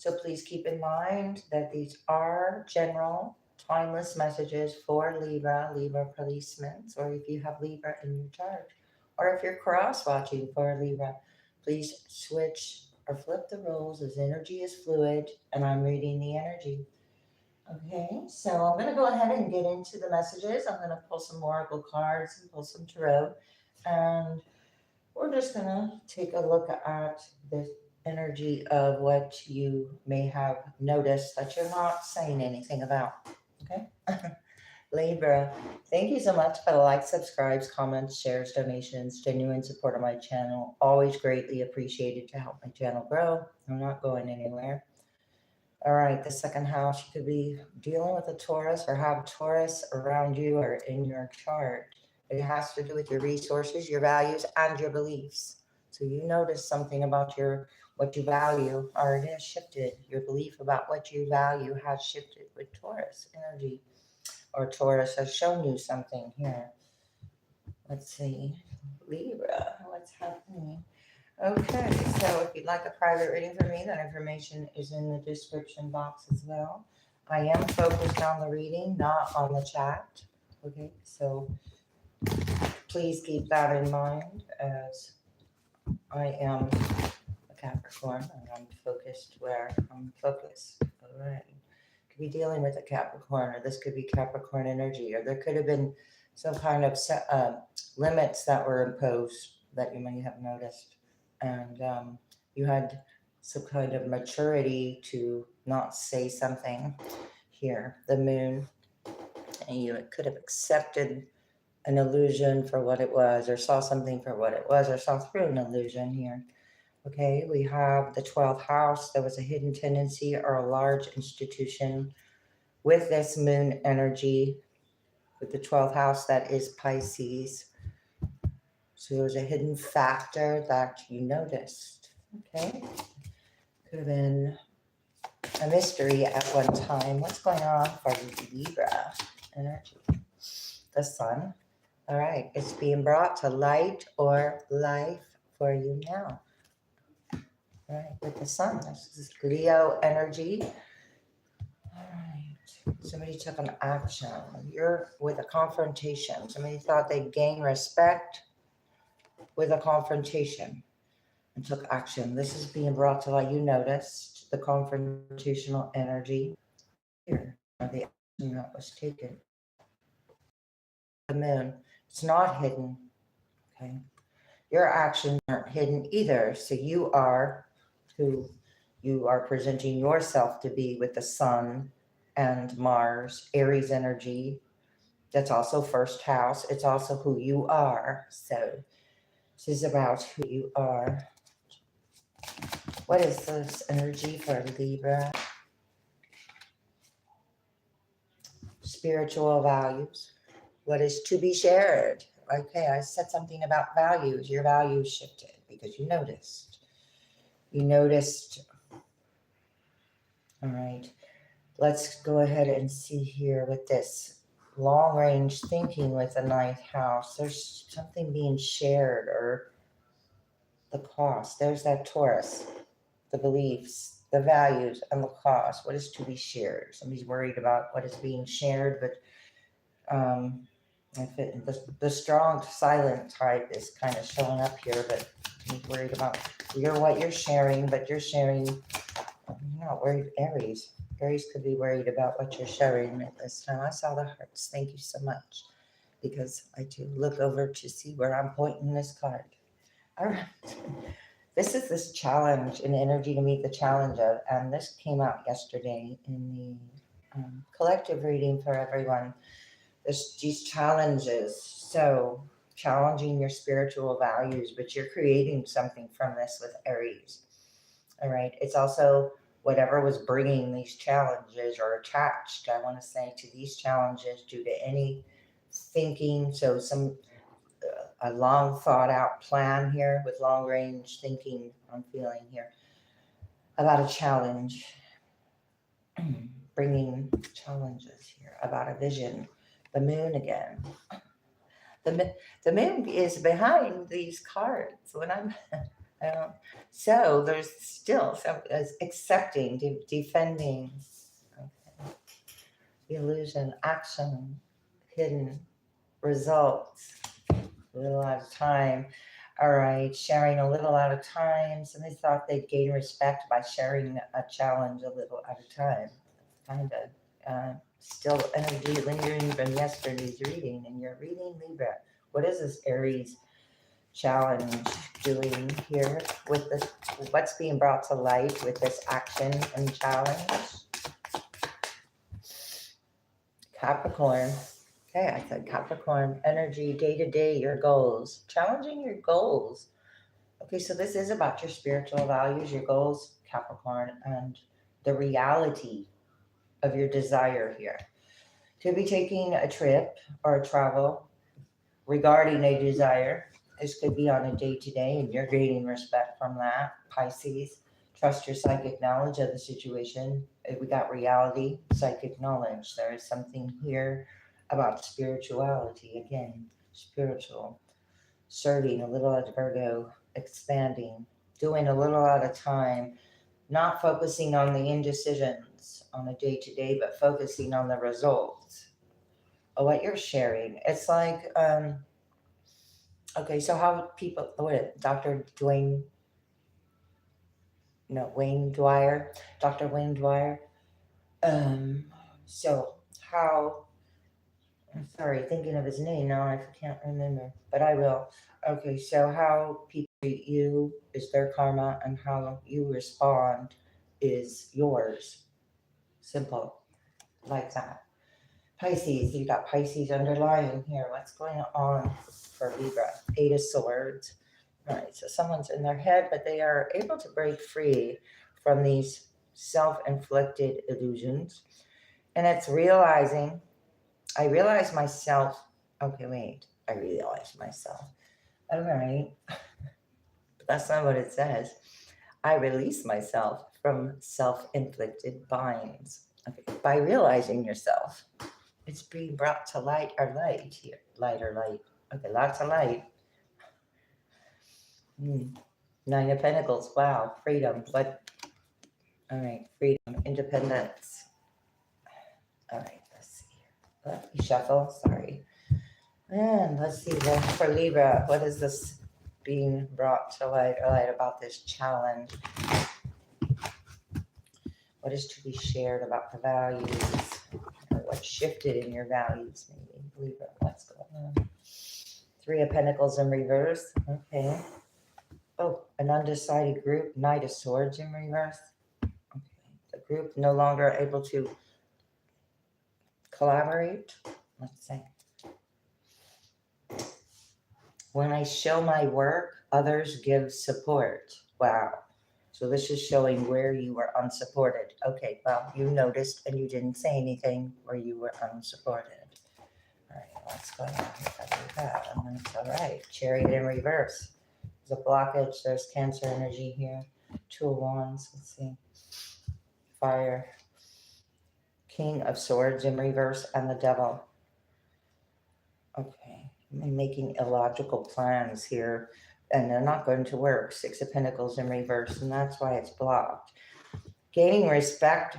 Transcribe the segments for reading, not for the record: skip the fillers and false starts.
So please keep in mind that these are general, timeless messages for Libra placements, or if you have Libra in your chart, or if you're cross-watching for Libra, please switch or flip the roles as energy is fluid, and I'm reading the energy. Okay, so I'm going to go ahead and get into the messages. I'm going to pull some oracle cards and pull some tarot, and we're just going to take a look at the energy of what you may have noticed that you're not saying anything about. Okay. Libra, thank you so much for the likes, subscribes, comments, shares, donations, genuine support of my channel. Always greatly appreciated to help my channel grow. I'm not going anywhere. All right, the second house, you could be dealing with a Taurus or have Taurus around you or in your chart. It has to do with your resources, your values, and your beliefs. So you notice something about what you value, or it has shifted. Your belief about what you value has shifted with Taurus energy, or Taurus has shown you something here. Let's see, Libra, what's happening? Okay, so if you'd like a private reading from me, that information is in the description box as well. I am focused on the reading, not on the chat. Okay, so please keep that in mind, as I am a Capricorn and I'm focused where I'm focused. All right. Could be dealing with a Capricorn, or this could be Capricorn energy, or there could have been some kind of limits that were imposed that you may have noticed. And you had some kind of maturity to not say something here. The moon, and you could have accepted an illusion for what it was, or saw something for what it was, or saw through an illusion here. Okay, we have the 12th house. There was a hidden tendency or a large institution with this moon energy, with the 12th house that is Pisces. So there was a hidden factor that you noticed. Okay, could have been a mystery at one time. What's going on for Libra energy? The sun. All right, it's being brought to light or life for you now. All right, with the sun, this is Leo energy. All right, somebody took an action. You're with a confrontation. Somebody thought they'd gain respect with a confrontation and took action. This is being brought to light. You noticed the confrontational energy here, or the action that was taken. The moon, it's not hidden. Okay, your actions aren't hidden either. So you are who you are presenting yourself to be with the sun and Mars, Aries energy. That's also first house. It's also who you are. So this is about who you are. What is this energy for Libra? Spiritual values. What is to be shared? Okay, I said something about values. Your values shifted because you noticed. You noticed. All right. Let's go ahead and see here with this long range thinking with the 9th house. There's something being shared, or the cost. There's that Taurus, the beliefs, the values, and the cost. What is to be shared? Somebody's worried about what is being shared, but the strong silent type is kind of showing up here, but he's worried about what you're sharing, but you're sharing. You're not worried. Aries could be worried about what you're sharing at this time. I saw the hearts. Thank you so much, because I do look over to see where I'm pointing this card. All right. This is this challenge and energy to meet the challenge of, and this came out yesterday in the collective reading for everyone. These challenges, so challenging your spiritual values, but you're creating something from this with Aries. All right. It's also whatever was bringing these challenges, or attached, I want to say, to these challenges due to any thinking. So a long thought out plan here with long range thinking. I'm feeling here about a challenge, bringing challenges here about a vision. The moon again. The moon is behind these cards. When I'm So there's still some accepting, defending, okay. Illusion, action, hidden, results, a little out of time. All right, sharing a little out of time. Somebody thought they'd gain respect by sharing a challenge a little at a time. Kind of still energy lingering from yesterday's reading, and you're reading Libra. What is this Aries challenge doing here with this? What's being brought to light with this action and challenge? Capricorn. Okay, I said Capricorn energy, day to day, your goals, challenging your goals. Okay, so this is about your spiritual values, your goals, Capricorn, and the reality of your desire here. Could be taking a trip or a travel regarding a desire. This could be on a day to day, and you're gaining respect from that. Pisces, trust your psychic knowledge of the situation. We got reality, psychic knowledge. There is something here about spirituality. Again, spiritual, serving a little at Virgo, expanding, doing a little at a time, not focusing on the indecisions on a day to day, but focusing on the results of what you're sharing. It's like, okay, so how people, what, Wayne Dwyer, Dr. Wayne Dwyer. So how, I'm sorry, thinking of his name now, I can't remember, but I will. Okay, so how people treat you is their karma, and how you respond is yours. Simple, like that. Pisces, you got Pisces underlying here. What's going on for Libra? Eight of Swords. All right, so someone's in their head, but they are able to break free from these self-inflicted illusions. And it's realizing, I realize myself. Okay, wait, I realize myself. All right, but that's not what it says. I release myself from self-inflicted binds. Okay, by realizing yourself. It's being brought to light or light here. Light or light. Okay, lots of light. Nine of Pentacles. Wow. Freedom. What? All right. Freedom. Independence. All right. Let's see. Let me shuffle. Sorry. And let's see then for Libra. What is this being brought to light or light about this challenge? What is to be shared about the values? Or what shifted in your values, maybe? Libra, what's going on? Three of Pentacles in reverse. Okay. Oh, an undecided group. Knight of Swords in reverse. Okay. The group no longer able to collaborate. Let's see. When I show my work, others give support. Wow. So this is showing where you were unsupported. Okay, well, you noticed and you didn't say anything where you were unsupported. All right, what's going on here? I do that, and that's all right. Chariot in reverse. There's a blockage. There's Cancer energy here. Two of Wands. Let's see. Fire. King of Swords in reverse and the Devil. Okay, I'm making illogical plans here, and they're not going to work. Six of Pentacles in reverse, and that's why it's blocked. Gaining respect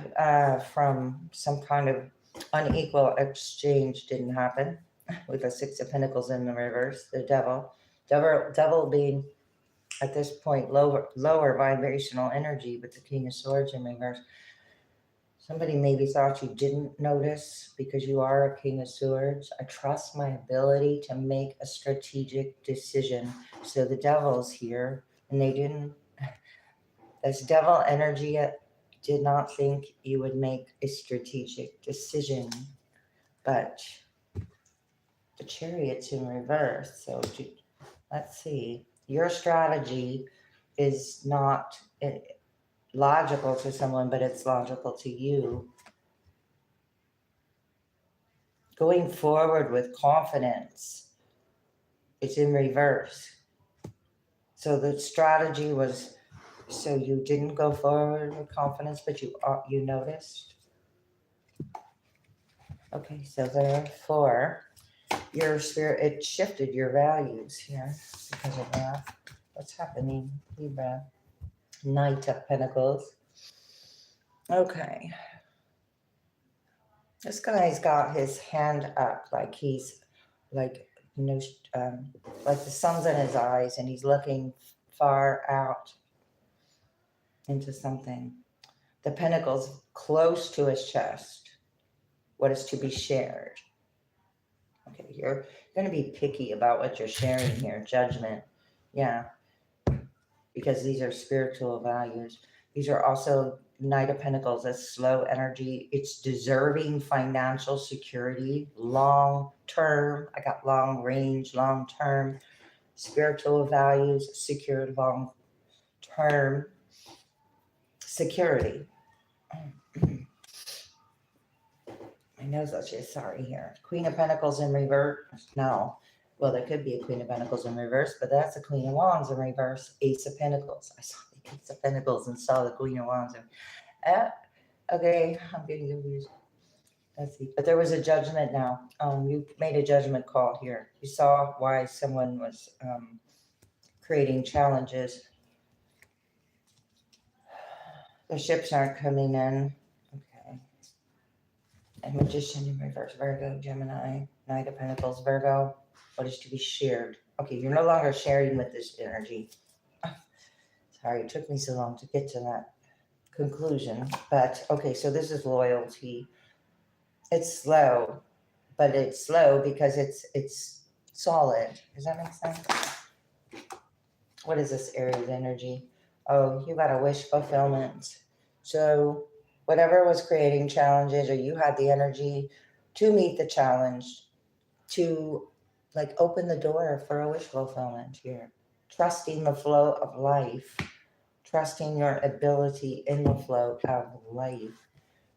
from some kind of unequal exchange didn't happen with the Six of Pentacles in the reverse. The devil being at this point lower vibrational energy with the King of Swords in reverse. Somebody maybe thought you didn't notice because you are a King of Swords. I trust my ability to make a strategic decision. So the devil's here, and they didn't. This devil energy did not think you would make a strategic decision, but the Chariot's in reverse. So let's see. Your strategy is not logical to someone, but it's logical to you. Going forward with confidence, it's in reverse. So the strategy was, so you didn't go forward with confidence, but you noticed. Okay, so therefore, your spirit, it shifted your values here because of that. What's happening, Libra? Knight of Pentacles. Okay. This guy's got his hand up like he's like, you know, like the sun's in his eyes and he's looking far out into something. The pentacles close to his chest. What is to be shared? Okay, you're going to be picky about what you're sharing here. Judgment. Yeah, because these are spiritual values. These are also Knight of Pentacles, that's slow energy. It's deserving financial security, long term. I got long range, long term. Spiritual values, secured long term security. My nose is just sorry here. Queen of Pentacles in reverse. No. Well, there could be a Queen of Pentacles in reverse, but that's a Queen of Wands in reverse. Ace of Pentacles. I saw the Ace of Pentacles and saw the Queen of Wands. Okay, I'm getting confused. Let's see. But there was a judgment now. You made a judgment call here. You saw why someone was creating challenges. The ships aren't coming in. Okay. And Magician in reverse. Virgo, Gemini, Knight of Pentacles, Virgo. What is to be shared? Okay, you're no longer sharing with this energy. Sorry, it took me so long to get to that conclusion. But okay, so this is loyalty. It's slow, but it's slow because it's solid. Does that make sense? What is this Aries energy? Oh, you got a wish fulfillment. So whatever was creating challenges, or you had the energy to meet the challenge, to like open the door for a wish fulfillment here. Trusting the flow of life, trusting your ability in the flow of life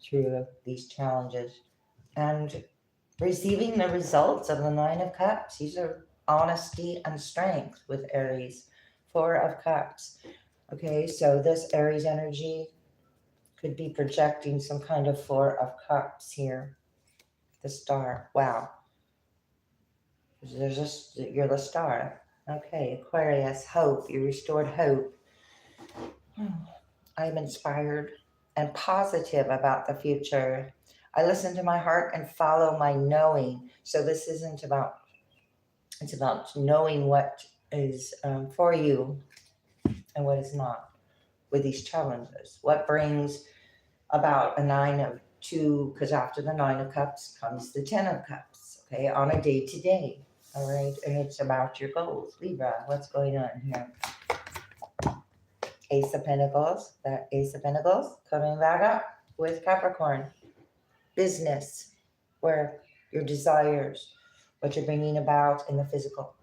through these challenges, and receiving the results of the Nine of Cups. These are honesty and strength with Aries. Four of Cups. Okay, so this Aries energy could be projecting some kind of Four of Cups here. The Star. Wow. There's just, you're the star. Okay, Aquarius, hope. You restored hope. I'm inspired and positive about the future. I listen to my heart and follow my knowing. So this isn't about, it's about knowing what is for you and what is not with these challenges. What brings about a 9 of 2, because after the 9 of Cups comes the 10 of Cups, okay, on a day-to-day. All right, and it's about your goals. Libra, what's going on here? Ace of Pentacles, that Ace of Pentacles coming back up with Capricorn. Business, where your desires, what you're bringing about in the physical.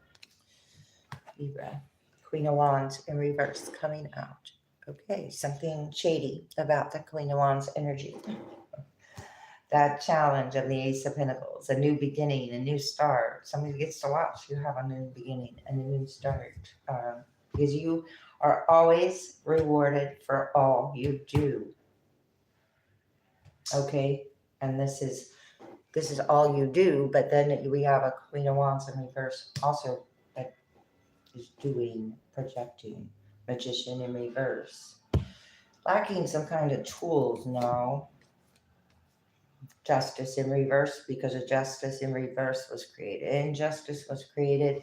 Libra, Queen of Wands in reverse coming out. Okay, something shady about the Queen of Wands energy. That challenge of the Ace of Pentacles, a new beginning, a new start. Somebody gets to watch you have a new beginning and a new start. Because you are always rewarded for all you do. Okay, and this is all you do, but then we have a Queen of Wands in reverse also that is doing, projecting. Magician in reverse. Lacking some kind of tools now. Justice in reverse, because a justice in reverse was created. Injustice was created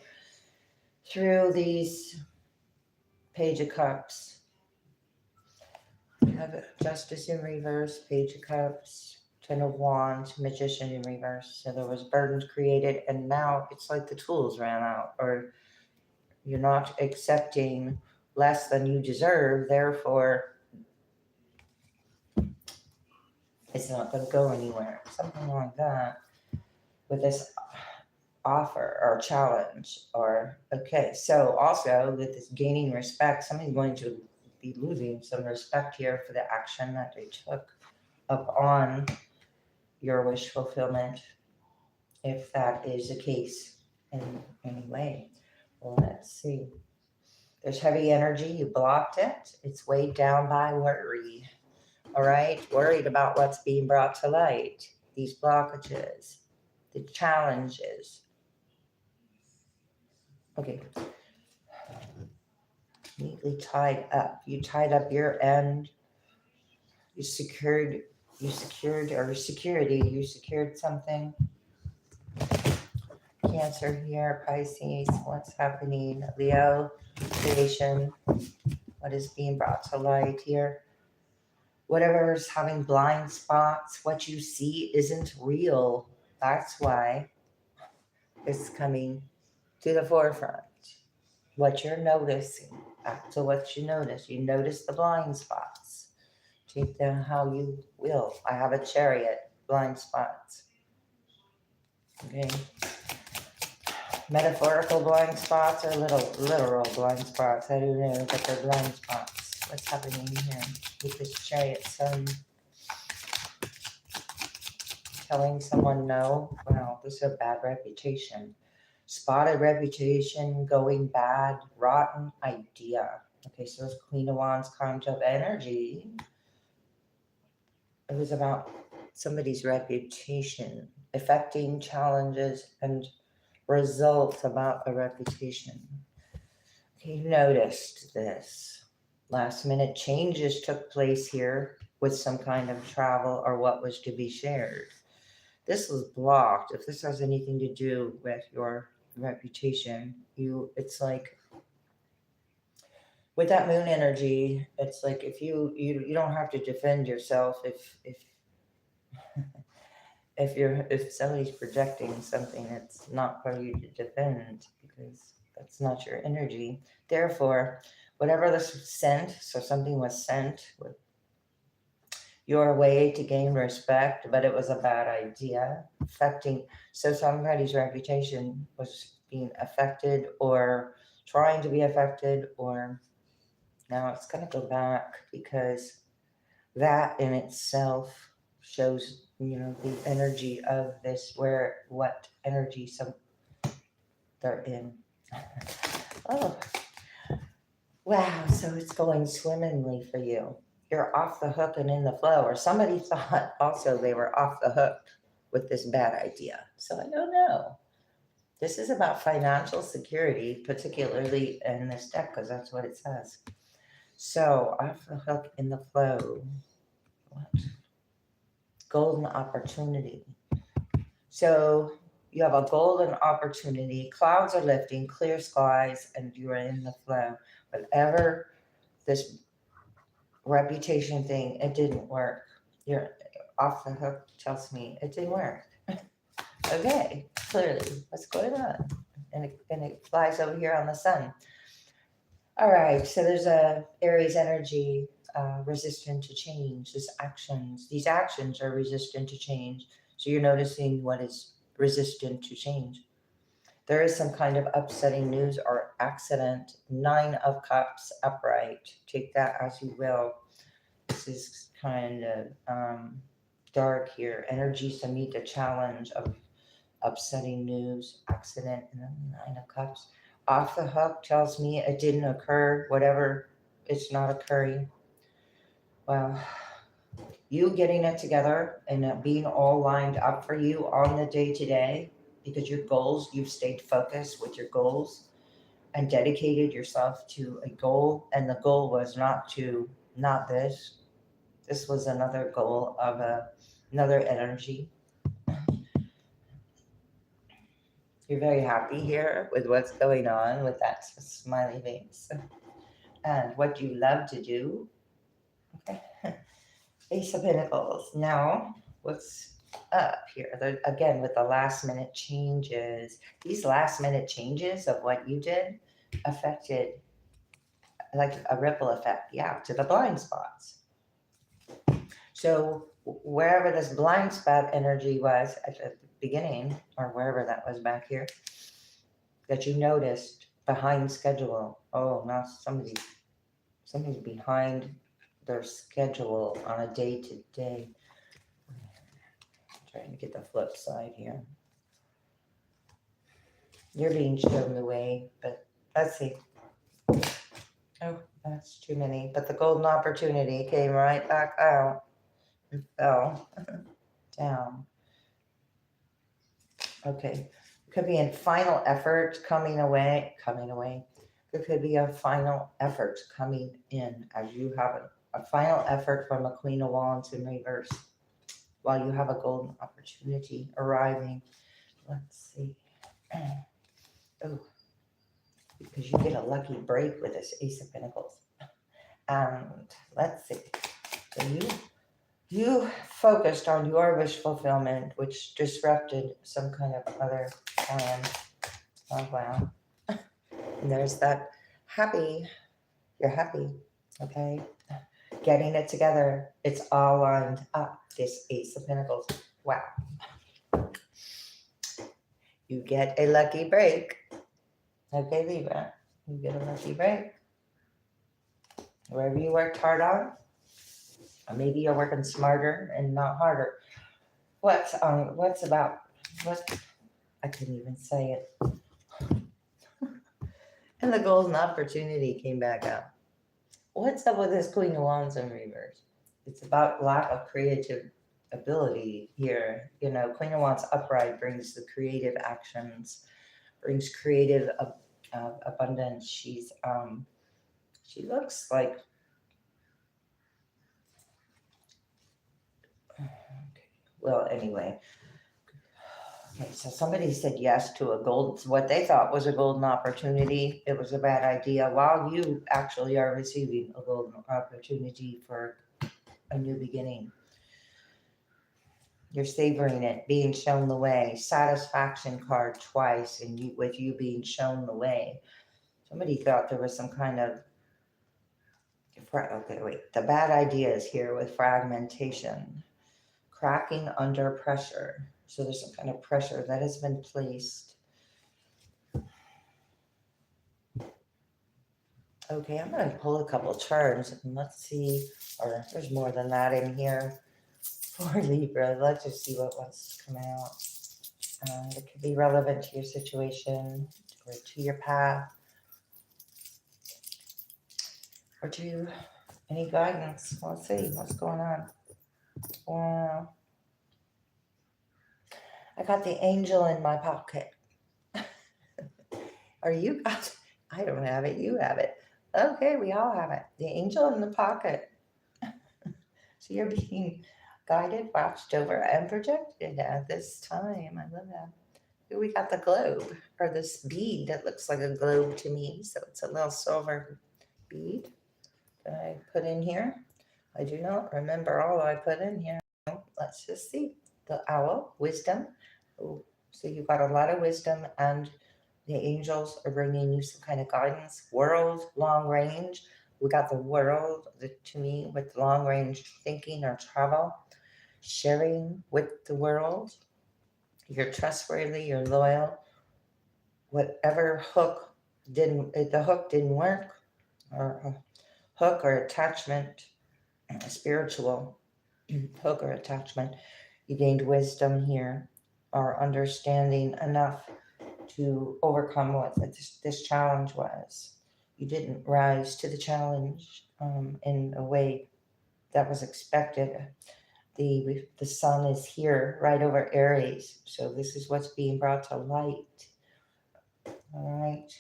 through these Page of Cups. We have Justice in reverse, Page of Cups, Ten of Wands, Magician in reverse. So there was burdens created, and now it's like the tools ran out, or you're not accepting less than you deserve, therefore it's not going to go anywhere. Something like that with this offer or challenge. Or okay, so also with this gaining respect, somebody's going to be losing some respect here for the action that they took upon your wish fulfillment, if that is the case in any way. Well, let's see. There's heavy energy. You blocked it. It's weighed down by worry. All right, worried about what's being brought to light, these blockages, the challenges. Okay. neatly tied up. You tied up your end. You secured something. Cancer here, Pisces, what's happening? Leo, creation, what is being brought to light here? Whatever's having blind spots, what you see isn't real. That's why it's coming to the forefront. What you're noticing, back to what you notice. You notice the blind spots. Take them how you will. I have a Chariot, blind spots. Okay. Metaphorical blind spots or literal blind spots. I don't know, but they're blind spots. What's happening here with this Chariot sun? Telling someone no. Well, this is a bad reputation. Spotted reputation, going bad, rotten idea. Okay, so it's Queen of Wands kind of energy. It was about somebody's reputation, affecting challenges and results about a reputation. Okay, you noticed this. Last minute changes took place here with some kind of travel or what was to be shared. This was blocked. If this has anything to do with your reputation, it's like with that moon energy, it's like if you don't have to defend yourself if somebody's projecting something, it's not for you to defend because that's not your energy. Therefore, whatever this was sent, so something was sent with your way to gain respect, but it was a bad idea, affecting. So somebody's reputation was being affected or trying to be affected, or now it's going to go back because that in itself shows, the energy of this, what energy they're in. Oh, wow. So it's going swimmingly for you. You're off the hook and in the flow, or somebody thought also they were off the hook with this bad idea. So I don't know. This is about financial security, particularly in this deck, because that's what it says. So off the hook in the flow. What? Golden opportunity. So you have a golden opportunity. Clouds are lifting, clear skies, and you're in the flow. Whatever this reputation thing, it didn't work. You're off the hook, tells me it didn't work. Okay, clearly, what's going on? And it flies over here on the sun. All right, so there's a Aries energy, resistant to change. These actions are resistant to change. So you're noticing what is resistant to change. There is some kind of upsetting news or accident. 9 of Cups upright. Take that as you will. This is kind of dark here. Energies to meet the challenge of upsetting news, accident, and then 9 of Cups. Off the hook tells me it didn't occur, whatever, it's not occurring. Well, you getting it together and being all lined up for you on the day to day, because your goals, you've stayed focused with your goals and dedicated yourself to a goal. And the goal was not this. This was another goal of another energy. You're very happy here with what's going on with that smiley face. And what you love to do. Okay. Ace of Pentacles. Now, what's up here? Again, with the last minute changes. These last minute changes of what you did affected, like a ripple effect, to the blind spots. So wherever this blind spot energy was at the beginning, or wherever that was back here, that you noticed behind schedule. Oh, now somebody's behind their schedule on a day-to-day. Trying to get the flip side here. You're being shown the way, but let's see. Oh, that's too many. But the golden opportunity came right back out and fell down. Okay. Could be in final effort, coming away. There could be a final effort coming in as you have a final effort from a Queen of Wands in reverse while you have a golden opportunity arriving. Let's see. Oh, because you get a lucky break with this Ace of Pentacles. And let's see. So you focused on your wish fulfillment, which disrupted some kind of other plan. Oh wow. And there's that happy. You're happy. Okay. Getting it together. It's all lined up. This Ace of Pentacles. Wow. You get a lucky break. Okay, Libra. You get a lucky break. Wherever you worked hard on, or maybe you're working smarter and not harder. What's about what I couldn't even say it. And the golden opportunity came back up. What's up with this Queen of Wands in reverse? It's about lack of creative ability here. You know, Queen of Wands upright brings the creative actions, brings creative abundance. She looks like, well, anyway. Okay, so somebody said yes to a what they thought was a golden opportunity. It was a bad idea, while you actually are receiving a golden opportunity for a new beginning. You're savoring it, being shown the way. Satisfaction card twice, and with you being shown the way. Somebody thought there was some kind of, okay, wait. The bad idea is here with fragmentation, cracking under pressure. So there's some kind of pressure that has been placed. Okay, I'm going to pull a couple charts and let's see, or there's more than that in here for Libra. Let's just see what wants to come out. It could be relevant to your situation or to your path or to any guidance. Let's see what's going on. Wow. I got the angel in my pocket. Or you got, I don't have it, you have it. Okay, we all have it. The angel in the pocket. So you're being guided, watched over, and protected at this time. I love that. Here we got the globe, or this bead that looks like a globe to me. So it's a little silver bead that I put in here. I do not remember all I put in here. Let's just see. The owl, wisdom. Oh, so you got a lot of wisdom, and the angels are bringing you some kind of guidance. World, long range. We got the world, to me, with long range thinking or travel, sharing with the world. You're trustworthy, you're loyal. Whatever the hook didn't work, or hook or attachment, spiritual hook or attachment, you gained wisdom here, or understanding enough to overcome what this challenge was. You didn't rise to the challenge in a way that was expected. The sun is here right over Aries, so this is what's being brought to light. All right,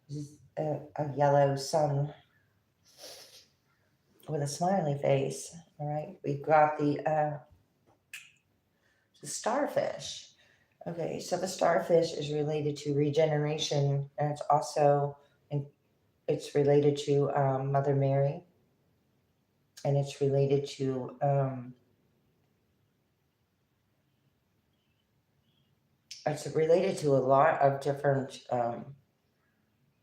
this is a yellow sun with a smiley face. All right, we've got the starfish. Okay, so the starfish is related to regeneration, and it's also it's related to Mother Mary, and it's related to a lot of different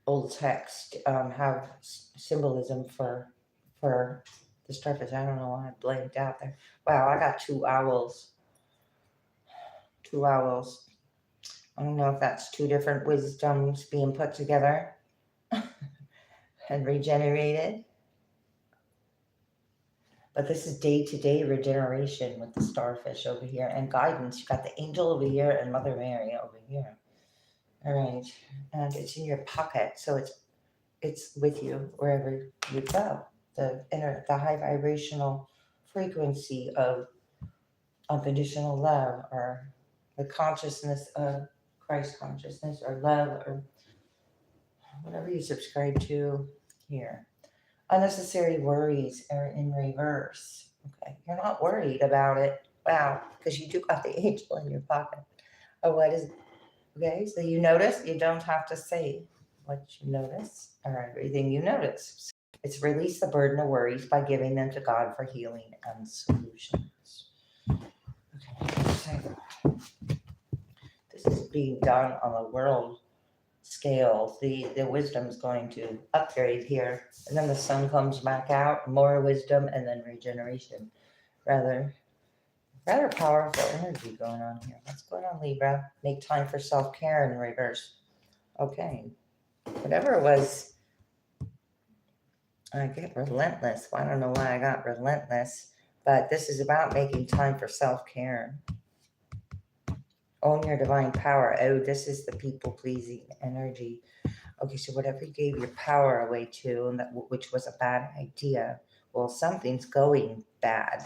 old texts have symbolism for the starfish. I don't know why I blanked out there. Wow, I got two owls. Two owls. I don't know if that's two different wisdoms being put together and regenerated. But this is day-to-day regeneration with the starfish over here and guidance. You got the angel over here and Mother Mary over here. All right, and it's in your pocket, so it's with you wherever you go. The high vibrational frequency of unconditional love, or the consciousness of Christ consciousness, or love, or whatever you subscribe to here. Unnecessary worries are in reverse. Okay, you're not worried about it. Wow, because you do got the angel in your pocket. Oh, what is it? Okay, so you notice, you don't have to say what you notice or everything you notice. It's release the burden of worries by giving them to God for healing and solutions. Okay, so this is being done on a world scale. The wisdom is going to upgrade here, and then the sun comes back out, more wisdom, and then regeneration. Rather powerful energy going on here. What's going on, Libra? Make time for self-care in reverse. Okay, whatever it was, I get relentless. Well, I don't know why I got relentless, but this is about making time for self-care. Own your divine power. Oh, this is the people-pleasing energy. Okay, so whatever you gave your power away to, and that, which was a bad idea, well, something's going bad.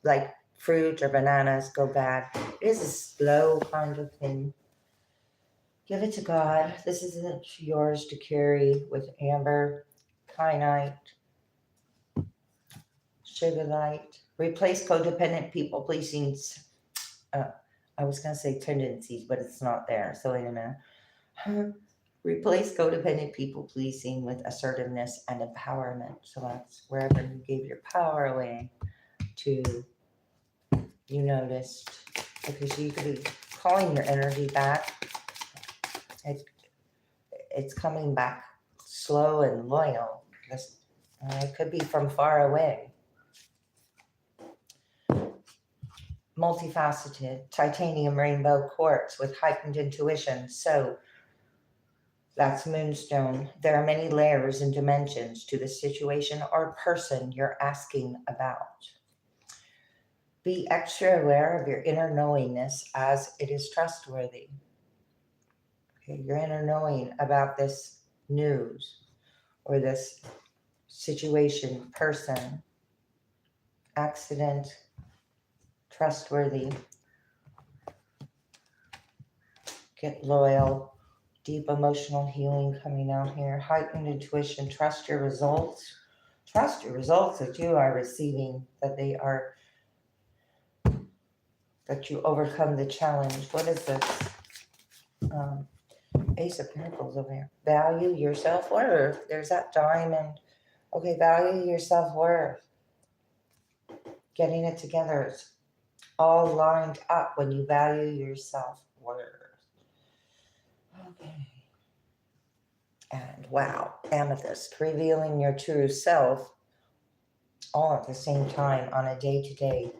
Like fruit or bananas go bad. It is a slow kind of thing. Give it to God. This isn't yours to carry with amber, kyanite, sugarlight. Replace codependent people pleasing. I was gonna say tendencies, but it's not there. So wait a minute. Replace codependent people pleasing with assertiveness and empowerment. So that's wherever you gave your power away to, you noticed. Okay, so you could be calling your energy back. It's coming back slow and loyal. It could be from far away. Multifaceted, titanium rainbow quartz with heightened intuition. So that's moonstone. There are many layers and dimensions to the situation or person you're asking about. Be extra aware of your inner knowingness as it is trustworthy. Okay, your inner knowing about this news or this situation, person, accident, trustworthy. Get loyal. Deep emotional healing coming out here. Heightened intuition. Trust your results. Trust your results that you are receiving, that you overcome the challenge. What is this? Ace of Pentacles over here. Value your self-worth. There's that diamond. Okay, value your self-worth. Getting it together. It's all lined up when you value your self-worth. Okay. And wow, amethyst, revealing your true self all at the same time on a day-to-day.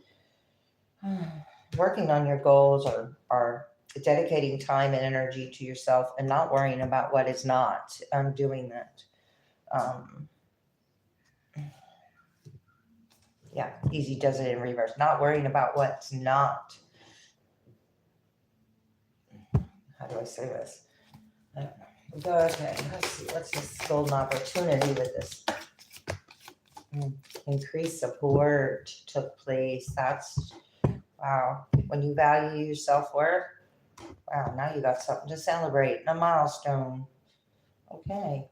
Working on your goals or dedicating time and energy to yourself and not worrying about what is not. I'm doing that. Yeah, easy does it in reverse. Not worrying about what's not. How do I say this? Okay, let's see. What's this golden opportunity with this? Increased support took place. That's, wow. When you value your self-worth, wow, now you got something to celebrate. A milestone. Okay.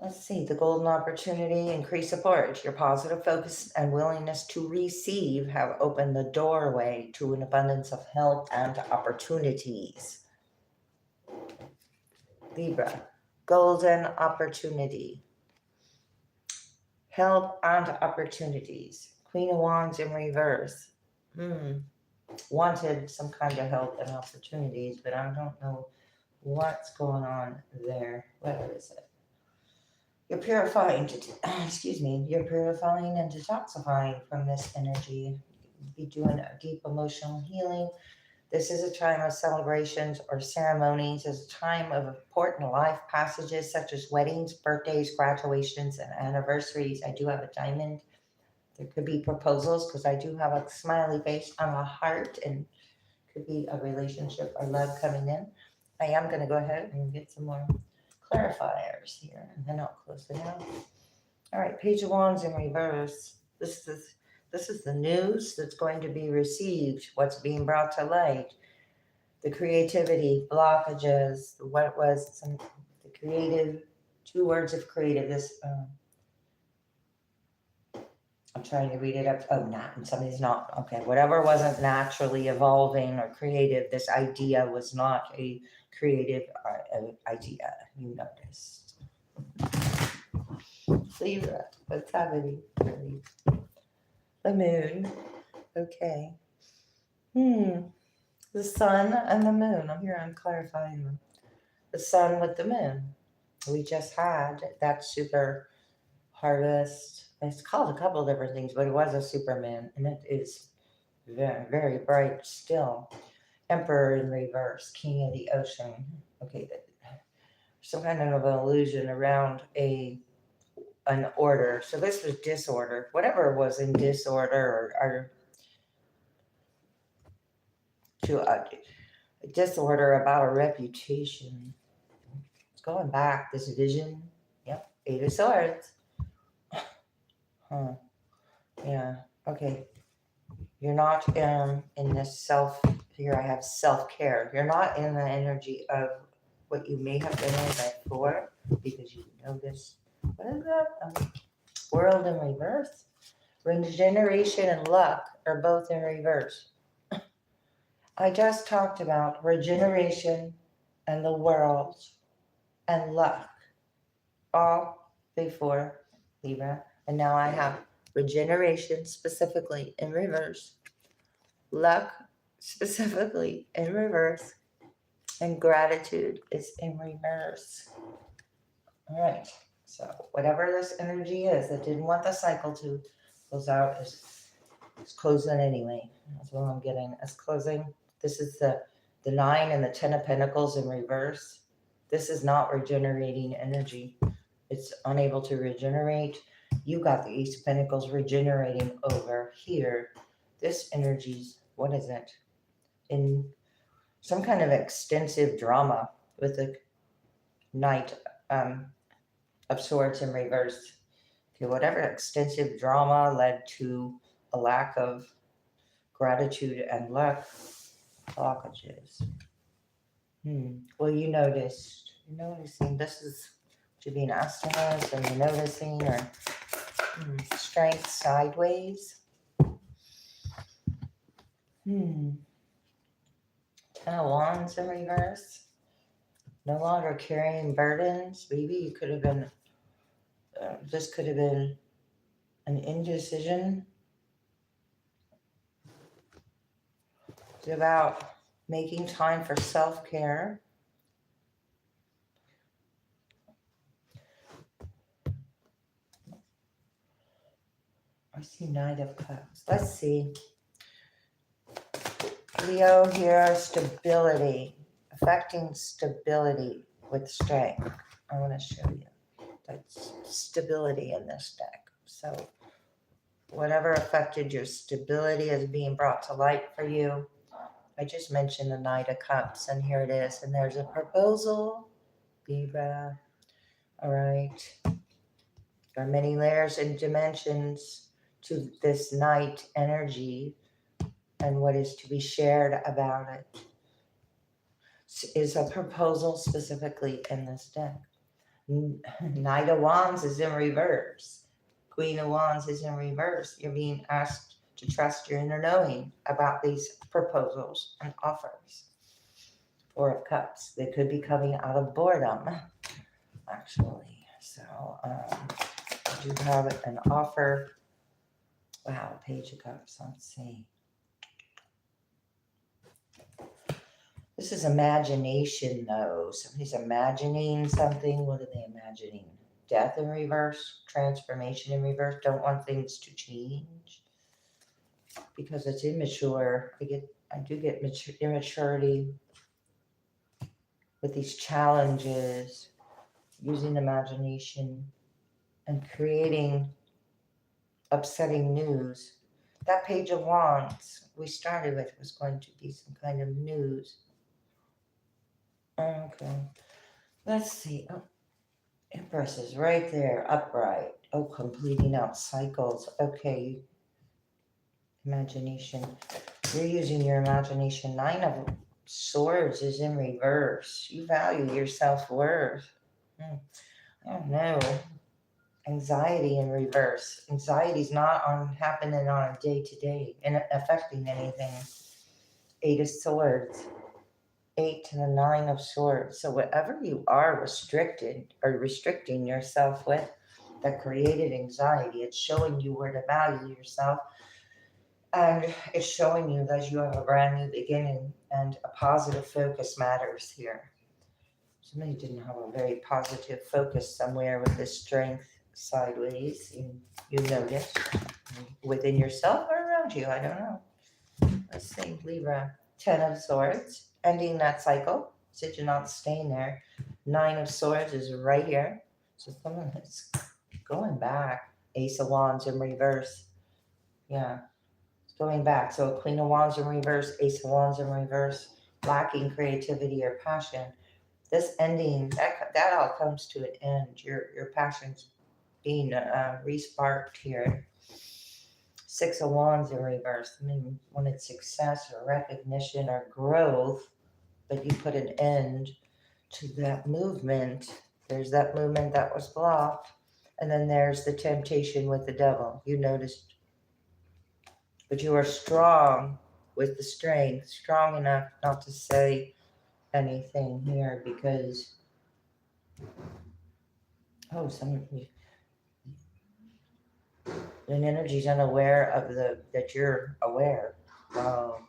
Let's see. The golden opportunity, increased support. Your positive focus and willingness to receive have opened the doorway to an abundance of help and opportunities. Libra, golden opportunity. Help and opportunities. Queen of Wands in reverse. Wanted some kind of help and opportunities, but I don't know what's going on there. Where is it? You're purifying, you're purifying and detoxifying from this energy. Be doing a deep emotional healing. This is a time of celebrations or ceremonies. It's a time of important life passages such as weddings, birthdays, graduations, and anniversaries. I do have a diamond. There could be proposals because I do have a smiley face on a heart, and could be a relationship or love coming in. I am going to go ahead and get some more clarifiers here, and then I'll close it out. All right, Page of Wands in reverse. This is the news that's going to be received, what's being brought to light. the creativity, blockages, what was the creative, 2 words of creative, this, I'm trying to read it up. Oh, not, and somebody's not. Okay, whatever wasn't naturally evolving or creative, this idea was not a creative idea. You noticed. Libra, what's happening? Really? The moon. Okay. The sun and the moon. I'm clarifying them. The sun with the moon. We just had that super harvest. It's called a couple different things, but it was a superman, and it is very, very bright still. Emperor in reverse, king of the ocean. Okay, some kind of an illusion around an order. So this was disorder. Whatever was in disorder or to a disorder about a reputation. It's going back, this vision. Yep, 8 of Swords. Huh. Yeah, okay. You're not in this here I have self-care. You're not in the energy of what you may have been in before because you notice, what is that? World in reverse. Regeneration and luck are both in reverse. I just talked about regeneration and the world and luck all before Libra. And now I have regeneration specifically in reverse, luck specifically in reverse, and gratitude is in reverse. All right. So whatever this energy is that didn't want the cycle to close out is closing anyway. That's what I'm getting. It's closing. This is the 9 and the 10 of Pentacles in reverse. This is not regenerating energy. It's unable to regenerate. You got the Ace of Pentacles regenerating over here. This energy's, what is it? In some kind of extensive drama with the Knight of Swords in reverse. Okay, whatever extensive drama led to a lack of gratitude and luck, blockages. Well, you're noticing this is what you're being asked to us, and you're noticing, or strength sideways. 10 of Wands in reverse. No longer carrying burdens. Maybe you could have been, this could have been an indecision. It's about making time for self-care. I see Knight of Cups. Let's see. Leo here, stability. Affecting stability with strength. I want to show you. That's stability in this deck. So whatever affected your stability is being brought to light for you. I just mentioned the Knight of Cups, and here it is. And there's a proposal. Libra. All right. There are many layers and dimensions to this Knight energy, and what is to be shared about it is a proposal specifically in this deck. Knight of Wands is in reverse. Queen of Wands is in reverse. You're being asked to trust your inner knowing about these proposals and offers. 4 of Cups. They could be coming out of boredom, actually. So you have an offer. Wow, Page of Cups. Let's see. This is imagination, though. Somebody's imagining something. What are they imagining? Death in reverse, transformation in reverse. Don't want things to change because it's immature. I do get immaturity with these challenges, using imagination and creating upsetting news. That Page of Wands we started with was going to be some kind of news. Okay, let's see. Oh, Empress is right there, upright. Oh, completing out cycles. Okay, imagination. You're using your imagination. 9 of Swords is in reverse. You value your self-worth. I don't know. Anxiety in reverse. Anxiety's not on happening on a day-to-day and affecting anything. Eight of Swords. 8 to the 9 of Swords. So whatever you are restricted or restricting yourself with that created anxiety, it's showing you where to value yourself. And it's showing you that you have a brand new beginning and a positive focus matters here. Somebody didn't have a very positive focus somewhere with this strength sideways. You notice within yourself or around you. I don't know. Let's see, Libra. 10 of Swords, ending that cycle. So you're not staying there. 9 of Swords is right here. So someone is going back. Ace of Wands in reverse. Yeah, it's going back. So Queen of Wands in reverse, Ace of Wands in reverse, lacking creativity or passion. This ending, that all comes to an end. Your passion's being resparked here. 6 of Wands in reverse. I mean, wanted success or recognition or growth, but you put an end to that movement. There's that movement that was blocked. And then there's the temptation with the devil. You noticed, but you are strong with the strength, strong enough not to say anything here because, an energy's unaware of that you're aware. Wow.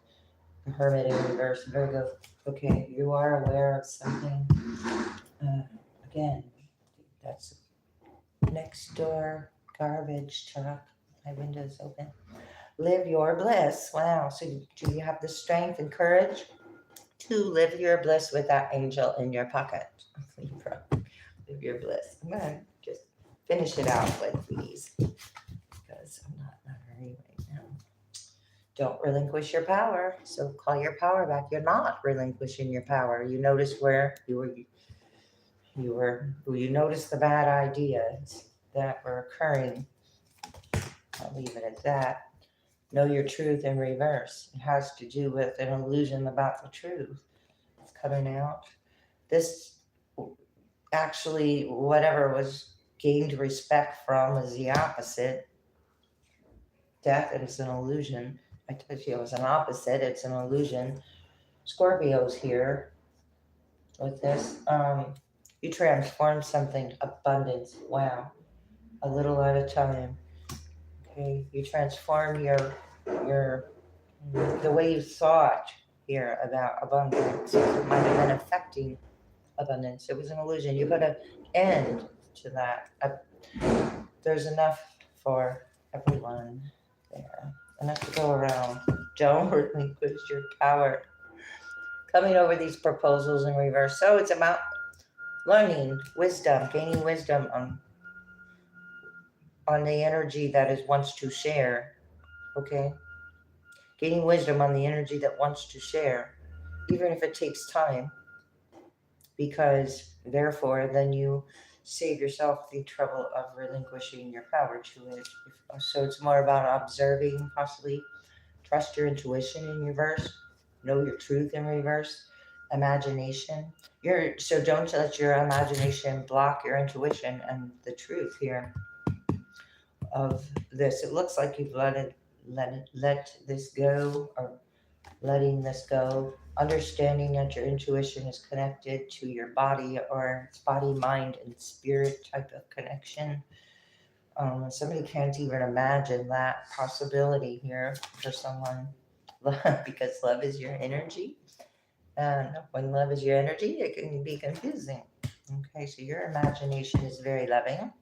The Hermit in reverse, Virgo. Okay, you are aware of something. Again, that's next door garbage truck. My window's open. Live your bliss. Wow. So do you have the strength and courage to live your bliss with that angel in your pocket? Live your bliss. I'm going to just finish it out with these because I'm not in a hurry right now. Don't relinquish your power. So call your power back. You're not relinquishing your power. You notice where you notice the bad ideas that were occurring. I'll leave it at that. Know your truth in reverse. It has to do with an illusion about the truth. It's coming out. This actually, whatever was gained respect from is the opposite. Death is an illusion. I told you it was an opposite. It's an illusion. Scorpio's here with this. You transform something. Abundance. Wow. A little at a time. Okay. You transform the way you thought here about abundance. It might have been affecting abundance. It was an illusion. You put an end to that. There's enough for everyone there. Enough to go around. Don't relinquish your power. Coming over these proposals in reverse. So it's about learning wisdom, gaining wisdom on the energy that is wants to share. Okay? Gaining wisdom on the energy that wants to share, even if it takes time, because therefore then you save yourself the trouble of relinquishing your power to it. So it's more about observing, possibly trust your intuition in reverse, know your truth in reverse, imagination. So don't let your imagination block your intuition and the truth here of this. It looks like you've let this go, or letting this go, understanding that your intuition is connected to your body, or it's body, mind, and spirit type of connection. Somebody can't even imagine that possibility here for someone because love is your energy. And when love is your energy, it can be confusing. Okay, so your imagination is very loving.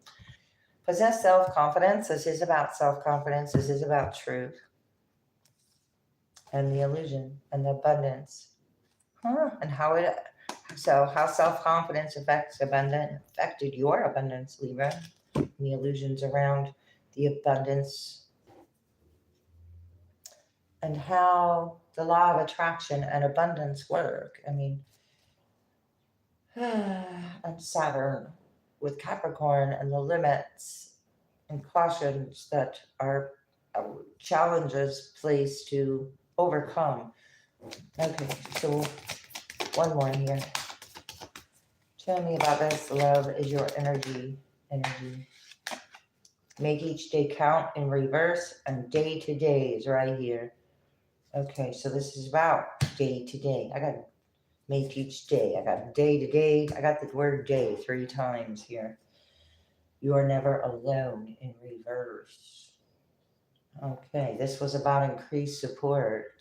Possess self-confidence. This is about self-confidence. This is about truth and the illusion and the abundance. And how self-confidence affected your abundance, Libra, and the illusions around the abundance, and how the law of attraction and abundance work. I mean, and Saturn with Capricorn and the limits and cautions that are challenges placed to overcome. Okay, so one more here. Tell me about this. Love is your energy. Energy. Make each day count in reverse, and day to day is right here. Okay, so this is about day to day. I got make each day. I got day to day. I got the word day 3 times here. You are never alone in reverse. Okay, this was about increased support.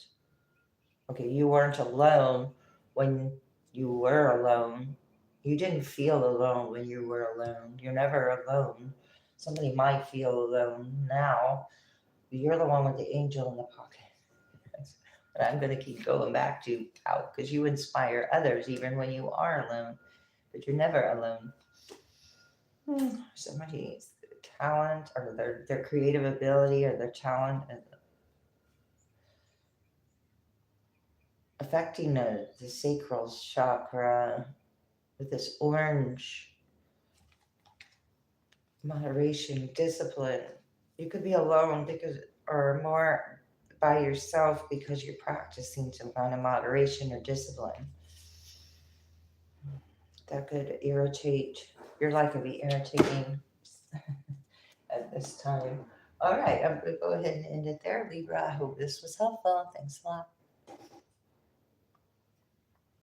Okay, you weren't alone when you were alone. You didn't feel alone when you were alone. You're never alone. Somebody might feel alone now, but you're the one with the angel in the pocket. And I'm going to keep going back to how, because you inspire others even when you are alone, but you're never alone. Somebody's talent or their creative ability or their talent is affecting the sacral chakra with this orange moderation, discipline. You could be alone because, or more by yourself because you're practicing some kind of moderation or discipline. That could irritate, your life could be irritating at this time. All right, I'm going to go ahead and end it there, Libra. I hope this was helpful. Thanks a lot.